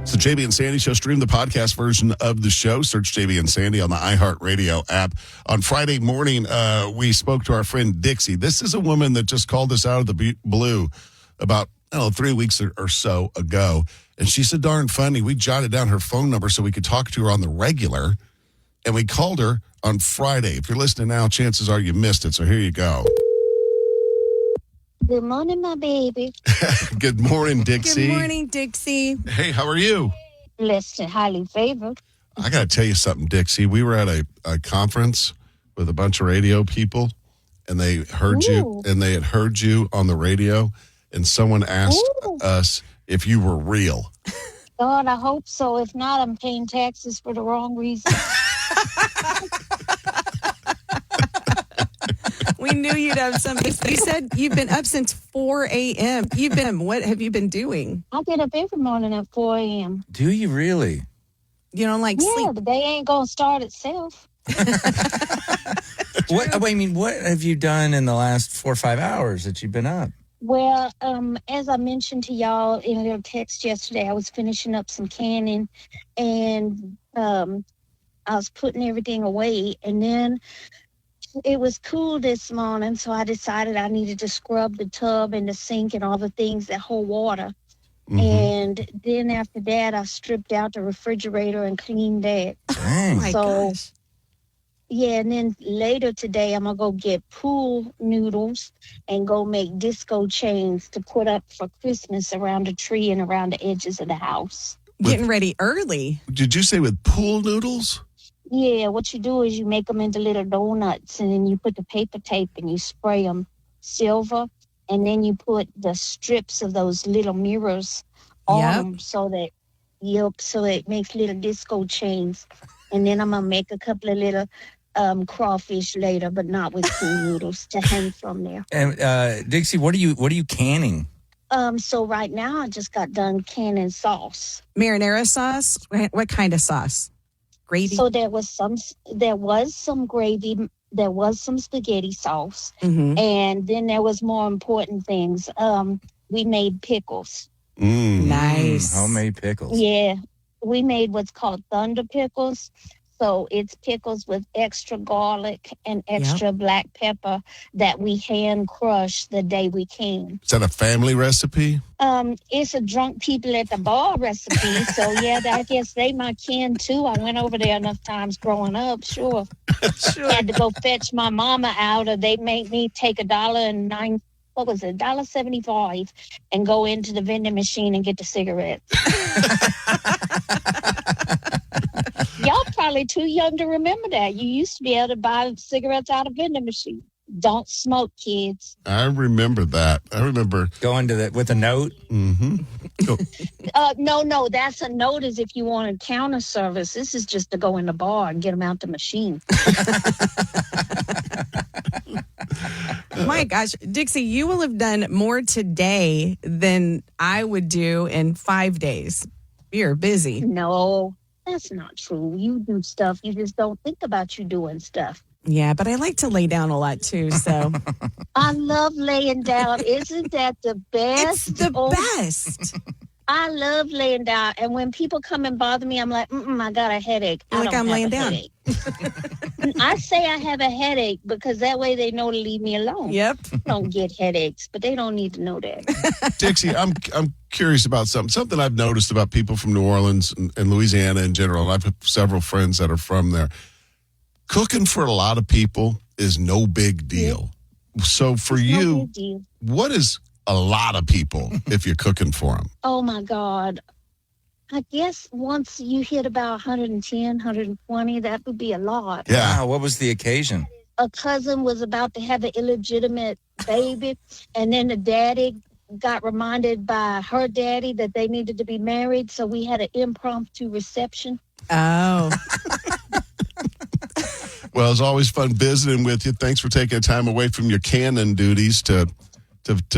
It's the JB and Sandy Show. Stream the podcast version of the show. Search JB and Sandy on the iHeartRadio app. On Friday morning, we spoke to our friend Dixie. This is a woman that just called us out of the blue about 3 weeks or so ago. And she's so darn funny. We jotted down her phone number so we could talk to her on the regular. And we called her on Friday. If you're listening now, chances are you missed it. So here you go. Good morning, my baby. Good morning, Dixie. Good morning, Dixie. Hey, how are you? Blessed and highly favored. I got to tell you something, Dixie. We were at a conference with a bunch of radio people, and they heard you, and they had heard you on the radio, and someone asked us if you were real. God, I hope so. If not, I'm paying taxes for the wrong reason. We knew you'd have something. You said you've been up since 4 a.m. What have you been doing? I get up every morning at 4 a.m. Do you really? You don't like sleep? Yeah, the day ain't going to start itself. What have you done in the last 4 or 5 hours that you've been up? Well, as I mentioned to y'all in a little text yesterday, I was finishing up some canning, and I was putting everything away, and then it was cool this morning, so I decided I needed to scrub the tub and the sink and all the things that hold water. Mm-hmm. And then after that, I stripped out the refrigerator and cleaned that. Dang. Oh my gosh. Yeah, and then later today, I'm going to go get pool noodles and go make disco chains to put up for Christmas around the tree and around the edges of the house. Getting ready early. Did you say with pool noodles? Yeah, what you do is you make them into little donuts, and then you put the paper tape and you spray them silver, and then you put the strips of those little mirrors on them so that it makes little disco chains. And then I'm going to make a couple of little crawfish later, but not with pool noodles to hang from there. And Dixie, what are you canning? So right now I just got done canning sauce. Marinara sauce? What kind of sauce? Gravy? So there was some gravy, there was some spaghetti sauce, and then there was more important things. We made pickles. Nice. Homemade pickles. Yeah. We made what's called thunder pickles. So it's pickles with extra garlic and extra black pepper that we hand crush the day we can. Is that a family recipe? It's a drunk people at the bar recipe. So yeah, I guess they might can too. I went over there enough times growing up. Sure. Had to go fetch my mama out, or they made me take $1.75 and go into the vending machine and get the cigarettes. Y'all probably too young to remember that. You used to be able to buy cigarettes out of vending machine. Don't smoke, kids. I remember that. I remember going to that with a note. Mm-hmm. No. That's a note is if you want a counter service. This is just to go in the bar and get them out the machine. My gosh, Dixie, you will have done more today than I would do in 5 days. You're busy. No, that's not true. You do stuff. You just don't think about you doing stuff. Yeah, but I like to lay down a lot too, so. I love laying down. Isn't that the best? It's the best. I love laying down. And when people come and bother me, I'm like, I got a headache. I'm laying down. I say I have a headache because that way they know to leave me alone. Yep. I don't get headaches, but they don't need to know that. Dixie, I'm curious about something I've noticed about people from New Orleans and Louisiana in general. I've several friends that are from there. Cooking for a lot of people is no big deal. Yeah. So for you, what is a lot of people if you're cooking for them? Oh, my God. I guess once you hit about 110, 120, that would be a lot. Yeah. Wow, what was the occasion? A cousin was about to have an illegitimate baby, and then the daddy got reminded by her daddy that they needed to be married, so we had an impromptu reception. Oh. Well, it's always fun visiting with you. Thanks for taking time away from your cannon duties to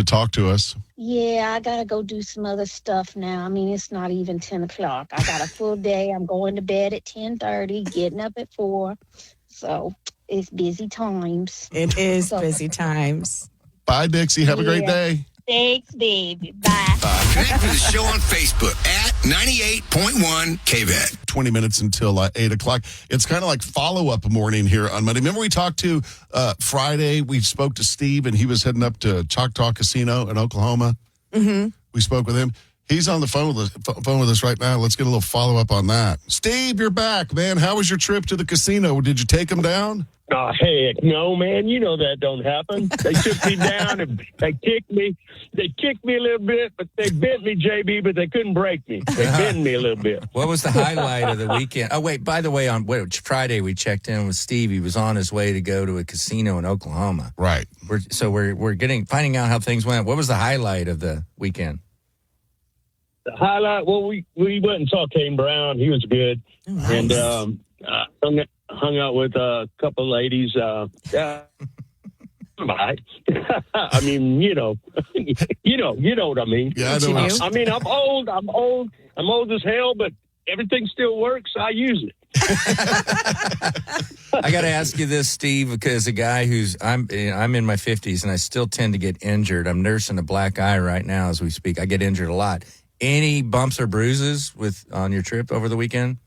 talk to us. Yeah, I got to go do some other stuff now. I mean, it's not even 10 o'clock. I got a full day. I'm going to bed at 10:30, getting up at 4. So it's busy times. It is busy times. Bye, Dixie. Have a great day. Thanks, baby. Bye. Connect with the show on Facebook at 98.1 KVET. 20 minutes until 8 o'clock. It's kind of like follow-up morning here on Monday. Remember we talked to Friday, we spoke to Steve, and he was heading up to Choctaw Casino in Oklahoma. Mm-hmm. We spoke with him. He's on the phone with us right now. Let's get a little follow-up on that. Steve, you're back, man. How was your trip to the casino? Did you take him down? Oh, heck no, man. You know that don't happen. They took me down and they kicked me. They kicked me a little bit, but they bent me, JB, but they couldn't break me. They bent me a little bit. What was the highlight of the weekend? Oh, wait, by the way, on Friday we checked in with Steve. He was on his way to go to a casino in Oklahoma. Right. We're finding out how things went. What was the highlight of the weekend? The highlight, well, we went and saw Kane Brown. He was good. Oh, nice. And hung out with a couple of ladies. I mean, you know what I mean. Yeah, I What you know. do? I mean, I'm old as hell, but everything still works. I use it. I got to ask you this, Steve, because a guy I'm in my 50s and I still tend to get injured. I'm nursing a black eye right now as we speak. I get injured a lot. Any bumps or bruises on your trip over the weekend?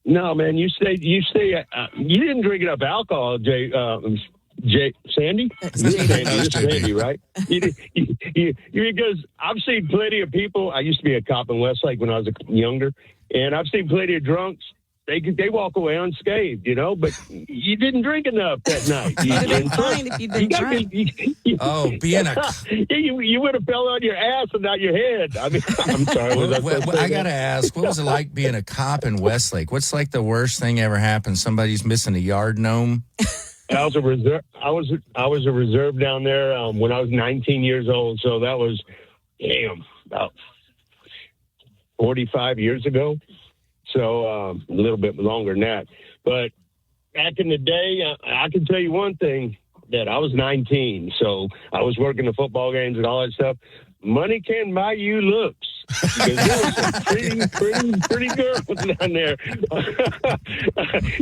No, man, you didn't drink enough alcohol, Sandy? Sandy, right? Because I've seen plenty of people. I used to be a cop in Westlake when I was younger, and I've seen plenty of drunks. They walk away unscathed, but you didn't drink enough that night. It'd have been fine if you'd been drunk. You would have fell on your ass and not your head. I mean, I'm sorry. I got to ask, what was it like being a cop in Westlake? What's like the worst thing ever happened? Somebody's missing a yard gnome? I was a reserve. I was a reserve down there when I was 19 years old. So that was, about 45 years ago. So a little bit longer than that. But back in the day, I can tell you one thing, that I was 19. So I was working the football games and all that stuff. Money can buy you looks. Because there were some pretty girls down there.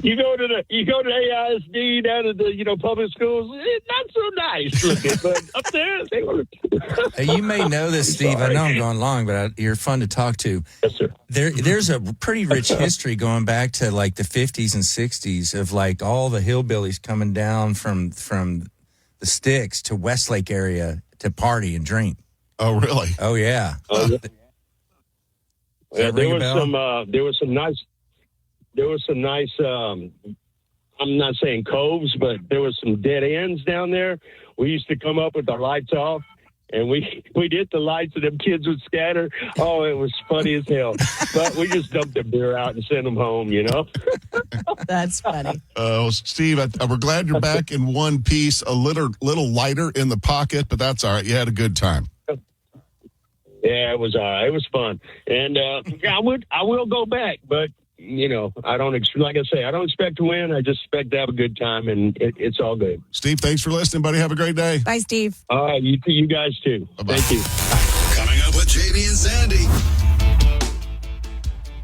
you go to AISD down at the public schools, not so nice looking, but up there they were. You may know this, Steve. I know I'm going long, but you're fun to talk to. Yes, sir. There's a pretty rich history going back to like the 50s and 60s of like all the hillbillies coming down from the sticks to Westlake area to party and drink. Oh, really? Oh, yeah. Yeah, there was some nice. I'm not saying coves, but there was some dead ends down there. We used to come up with our lights off, and we'd hit the lights, and them kids would scatter. Oh, it was funny as hell. But we just dumped the beer out and sent them home. That's funny. Steve, we're glad you're back in one piece. A little lighter in the pocket, but that's all right. You had a good time. Yeah, it was all right. It was fun, and I will go back, but I don't expect to win. I just expect to have a good time, and it's all good. Steve, thanks for listening, buddy. Have a great day. Bye, Steve. All right, you guys too. Bye-bye. Thank you. Coming up with Jamie and Sandy.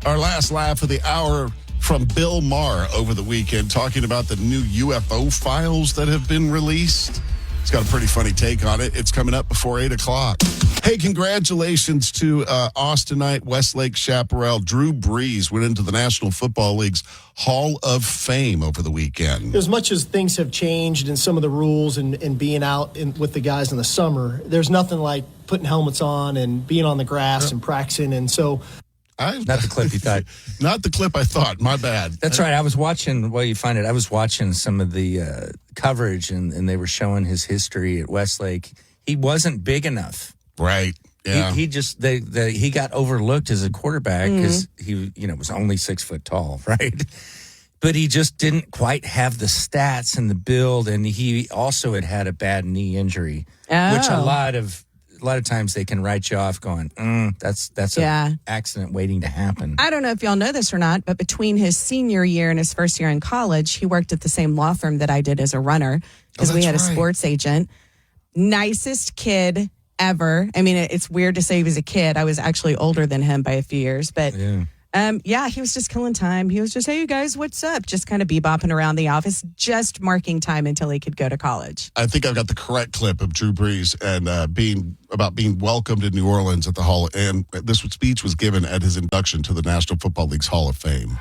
Our last laugh of the hour from Bill Maher over the weekend, talking about the new UFO files that have been released. He's got a pretty funny take on it. It's coming up before 8 o'clock. Hey, congratulations to Austinite Westlake chaparral Drew Brees went into the National Football League's Hall of Fame over the weekend. As much as things have changed in some of the rules and being out with the guys in the summer, there's nothing like putting helmets on and being on the grass and practicing. And so... Not the clip you thought. Not the clip I thought. My bad. That's right. I was watching, I was watching some of the coverage, and they were showing his history at Westlake. He wasn't big enough. Right. Yeah. He just he got overlooked as a quarterback because he was only 6 foot tall, right? But he just didn't quite have the stats and the build, and he also had a bad knee injury, which a lot of times they can write you off going, that's an accident waiting to happen. I don't know if y'all know this or not, but between his senior year and his first year in college, he worked at the same law firm that I did as a runner because we had a sports agent. Nicest kid ever. I mean, it's weird to say he was a kid. I was actually older than him by a few years, but Yeah, he was just killing time. He was just, hey, you guys, what's up? Just kind of bebopping around the office, just marking time until he could go to college. I think I've got the correct clip of Drew Brees and being welcomed in New Orleans at the Hall. And this speech was given at his induction to the National Football League's Hall of Fame.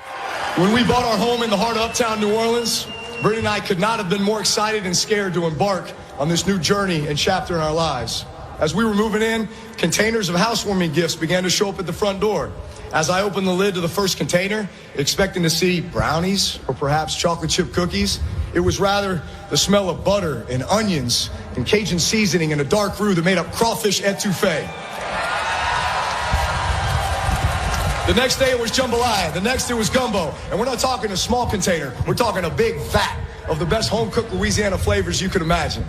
When we bought our home in the heart of uptown New Orleans, Brittany and I could not have been more excited and scared to embark on this new journey and chapter in our lives. As we were moving in, containers of housewarming gifts began to show up at the front door. As I opened the lid to the first container, expecting to see brownies or perhaps chocolate chip cookies, it was rather the smell of butter and onions and Cajun seasoning and a dark roux that made up crawfish etouffee. The next day it was jambalaya. The next it was gumbo. And we're not talking a small container. We're talking a big vat of the best home-cooked Louisiana flavors you could imagine.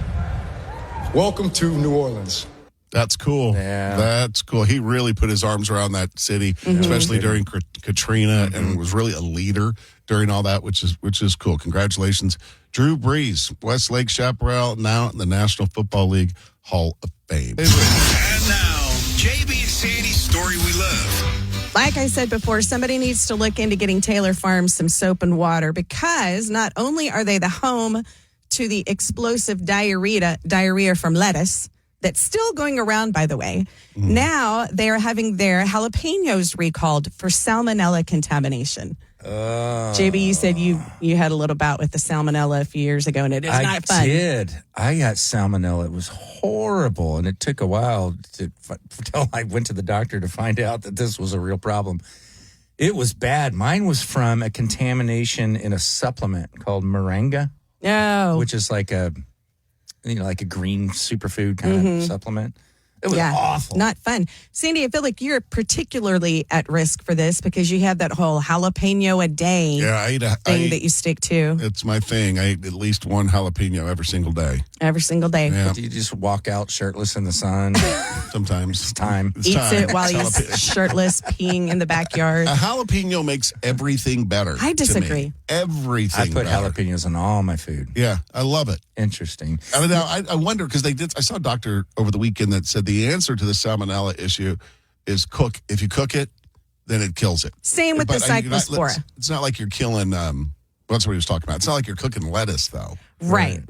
Welcome to New Orleans. That's cool. Yeah. That's cool. He really put his arms around that city, especially during Katrina, and was really a leader during all that, which is cool. Congratulations, Drew Brees, Westlake Chaparral, now in the National Football League Hall of Fame. And now, JB and Sandy's story we love. Like I said before, somebody needs to look into getting Taylor Farms some soap and water, because not only are they the home to the explosive diarrhea from lettuce, that's still going around, by the way. Now they are having their jalapenos recalled for salmonella contamination. JB, you said you had a little bout with the salmonella a few years ago, and it is not fun. I did. I got salmonella. It was horrible, and it took a while until I went to the doctor to find out that this was a real problem. It was bad. Mine was from a contamination in a supplement called moringa, which is like a green superfood kind of supplement. It was awful. Not fun. Sandy, I feel like you're particularly at risk for this because you have that whole jalapeno a day thing that you stick to. It's my thing. I eat at least one jalapeno every single day. Every single day. Yeah. Do you just walk out shirtless in the sun? Sometimes. It's time. Eats it while he's shirtless, peeing in the backyard. A jalapeno makes everything better. I disagree. To me. Everything I put better. jalapenos on all my food. Yeah, I love it. Interesting. I mean, now, I wonder, because I saw a doctor over the weekend that said the answer to the salmonella issue is cook. If you cook it, then it kills it. Same with the cyclospora. It's not like you're killing, that's what he was talking about. It's not like you're cooking lettuce, though. Right.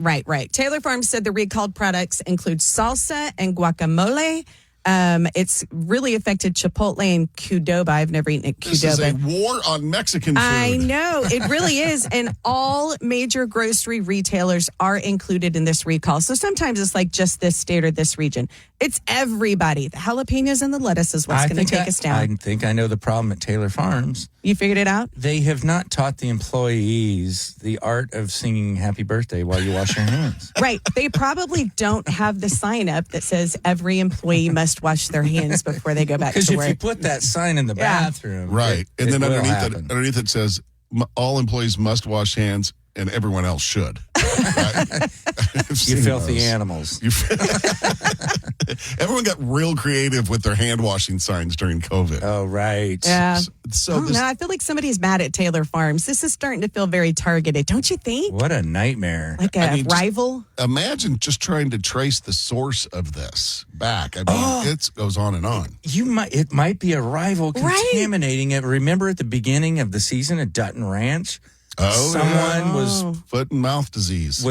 Taylor Farms said the recalled products include salsa and guacamole. It's really affected Chipotle and Qdoba. I've never eaten at Qdoba. This is a war on Mexican food. I know. It really is. And all major grocery retailers are included in this recall. So sometimes it's like just this state or this region. It's everybody. The jalapenos and the lettuce is what's going to take us down. I think I know the problem at Taylor Farms. You figured it out? They have not taught the employees the art of singing happy birthday while you wash your hands. Right. They probably don't have the sign up that says every employee must wash their hands before they go back to work. Because if you put that sign in the bathroom. Right. And then underneath underneath it says all employees must wash hands and everyone else should. You filthy animals. Everyone got real creative with their hand washing signs during COVID. Oh, right. Yeah. So I feel like somebody's mad at Taylor Farms. This is starting to feel very targeted, don't you think? What a nightmare. Like a rival? Imagine just trying to trace the source of this back. I mean, it goes on and on. It might be a rival contaminating it. Remember at the beginning of the season at Dutton Ranch? Someone was foot and mouth disease.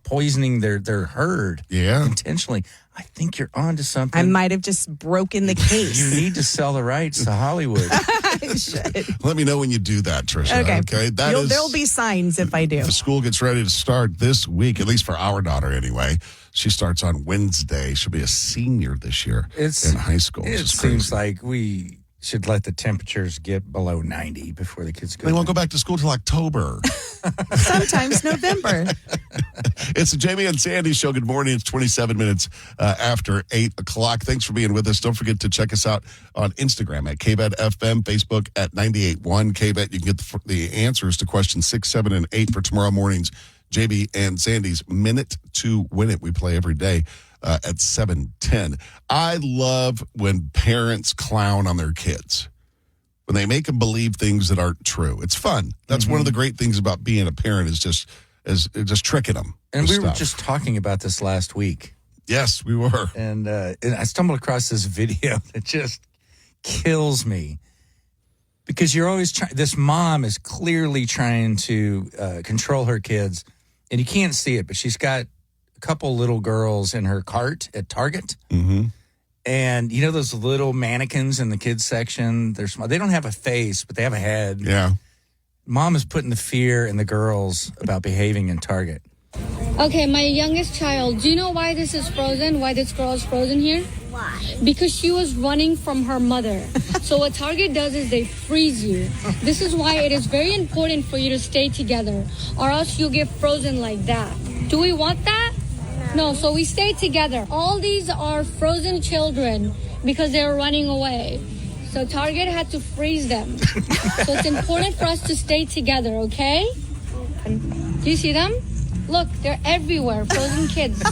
Poisoning their herd. Yeah. Intentionally. I think you're onto something. I might have just broken the case. You need to sell the rights to Hollywood. I should. Let me know when you do that, Trisha. Okay. There'll be signs if I do. The school gets ready to start this week, at least for our daughter anyway. She starts on Wednesday. She'll be a senior this year in high school. It seems like we should let the temperatures get below 90 before the kids go. They won't go back to school till October. Sometimes November. It's the Jamie and Sandy show. Good morning. It's 27 minutes after 8 o'clock. Thanks for being with us. Don't forget to check us out on Instagram at KBET FM, Facebook at 98.1 KBET. You can get the answers to questions 6, 7, and 8 for tomorrow morning's JB and Sandy's Minute to Win It. We play every day at 7:10. I love when parents clown on their kids, when they make them believe things that aren't true. It's fun. That's one of the great things about being a parent is just tricking them. And we were just talking about this last week. Yes, we were. And I stumbled across this video that just kills me. Because you're always trying. This mom is clearly trying to control her kids, and you can't see it, but she's got a couple little girls in her cart at Target. Mm-hmm. And you know those little mannequins in the kids section? They're small. They don't have a face, but they have a head. Yeah. Mom is putting the fear in the girls about behaving in Target. Okay, my youngest child, do you know why this is frozen? Why this girl is frozen here? Why? Because she was running from her mother. So what Target does is they freeze you. This is why it is very important for you to stay together, or else you'll get frozen like that. Do we want that? No, so we stay together. All these are frozen children because they're running away. So Target had to freeze them. So it's important for us to stay together, okay? Do you see them? Look, they're everywhere, frozen kids.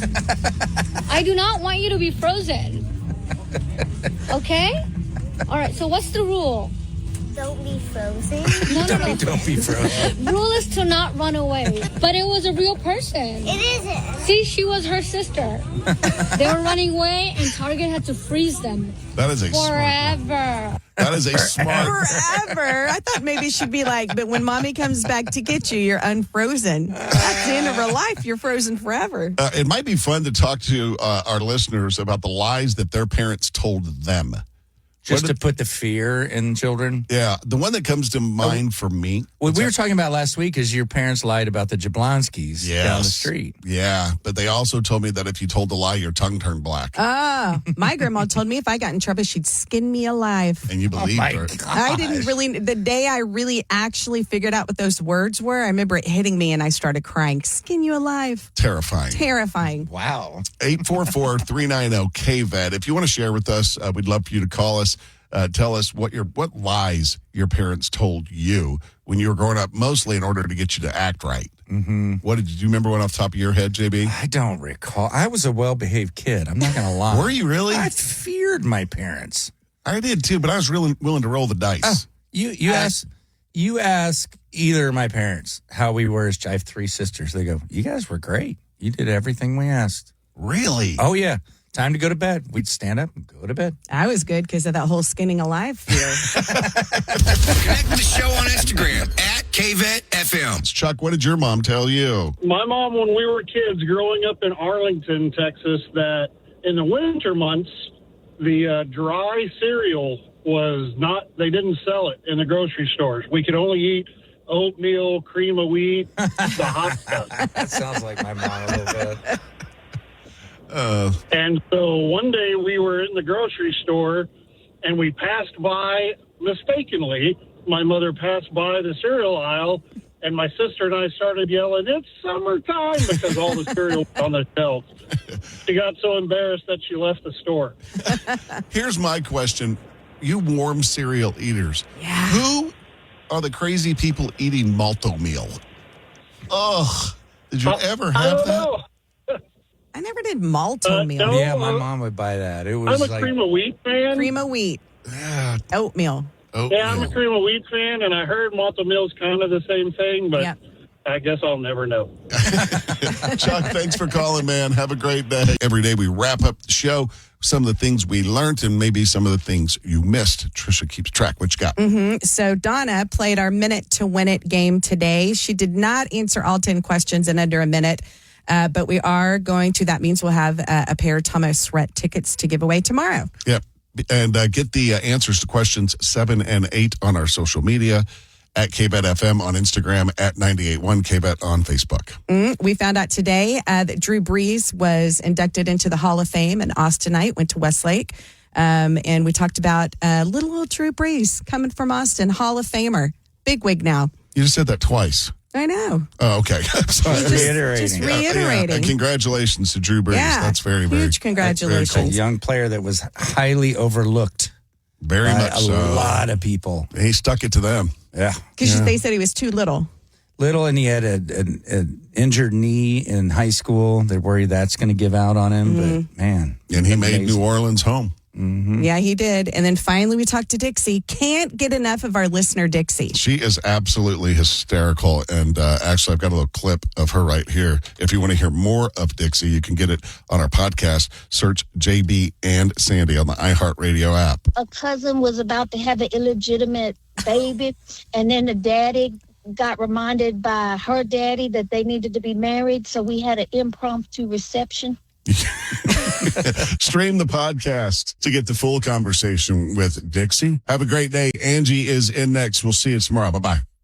I do not want you to be frozen. Okay? All right, so what's the rule? Don't be frozen. No. Don't be frozen. Rule is to not run away. But it was a real person. It isn't. See, she was her sister. They were running away, and Target had to freeze them. That is a forever. That is a smart. Forever. I thought maybe she'd be like, but when mommy comes back to get you, you're unfrozen. That's the end of her life. You're frozen forever. It might be fun to talk to our listeners about the lies that their parents told them. Just to put the fear in children. Yeah. The one that comes to mind for me. What we were talking about last week is your parents lied about the Jablonskis down the street. Yeah. But they also told me that if you told the lie, your tongue turned black. My grandma told me if I got in trouble, she'd skin me alive. And you believed her. I didn't really, the day I really actually figured out what those words were, I remember it hitting me and I started crying. Skin you alive. Terrifying. Wow. 844-390-KVET. If you want to share with us, we'd love for you to call us. Tell us what lies your parents told you when you were growing up, mostly in order to get you to act right. Mm-hmm. What did you remember one off the top of your head, JB? I don't recall. I was a well-behaved kid. I'm not going to lie. Were you really? I feared my parents. I did too, but I was really willing to roll the dice. You ask either of my parents how we were. I have 3 sisters. They go, "You guys were great. You did everything we asked." Really? Oh yeah. Time to go to bed. We'd stand up and go to bed. I was good because of that whole skinning alive fear. Connect with the show on Instagram at KVETFM. Chuck, what did your mom tell you? My mom, when we were kids growing up in Arlington, Texas, that in the winter months, the dry cereal was not, they didn't sell it in the grocery stores. We could only eat oatmeal, cream of wheat, the hot stuff. That sounds like my mom a little bit. And so one day we were in the grocery store and we passed by, mistakenly, my mother passed by the cereal aisle and my sister and I started yelling, "It's summertime," because all the cereal was on the shelves. She got so embarrassed that she left the store. Here's my question. You warm cereal eaters. Yeah. Who are the crazy people eating malto meal? Ugh. Did you ever I have don't that? know. I never did malto meal. no. Yeah, my mom would buy that. It was I'm a like cream of wheat fan. Cream of wheat. Yeah. Oatmeal. Yeah, I'm a cream of wheat fan, and I heard malto meal's kind of the same thing, but Yeah. I guess I'll never know. Chuck, thanks for calling, man. Have a great day. Every day we wrap up the show, some of the things we learned and maybe some of the things you missed. Trisha keeps track. What you got? So Donna played our Minute to Win It game today. She did not answer all 10 questions in under a minute. But we are going to, that means we'll have a pair of Thomas Rhett tickets to give away tomorrow. Yep. And get the answers to questions 7 and 8 on our social media, at KBET-FM on Instagram, at 98.1 KBET on Facebook. We found out today that Drew Brees was inducted into the Hall of Fame, and Austinite went to Westlake. And we talked about little old Drew Brees coming from Austin, Hall of Famer, bigwig now. You just said that twice. I know. Oh, okay. Sorry. Just reiterating. Congratulations to Drew Brees. Yeah, That's very, very huge congratulations. very a young player that was highly overlooked. Very by much so. A lot of people. He stuck it to them. Yeah. Because they said he was too little. Little, and he had an injured knee in high school. They're worried that's going to give out on him. But, man. And he made New Orleans home. Mm-hmm. Yeah, he did. And then finally we talked to Dixie. Can't get enough of our listener, Dixie. She is absolutely hysterical. And actually, I've got a little clip of her right here. If you want to hear more of Dixie, you can get it on our podcast. Search JB and Sandy on the iHeartRadio app. A cousin was about to have an illegitimate baby. And then the daddy got reminded by her daddy that they needed to be married. So we had an impromptu reception. Stream the podcast to get the full conversation with Dixie. Have a great day. Angie is in next. We'll see you tomorrow. Bye-bye.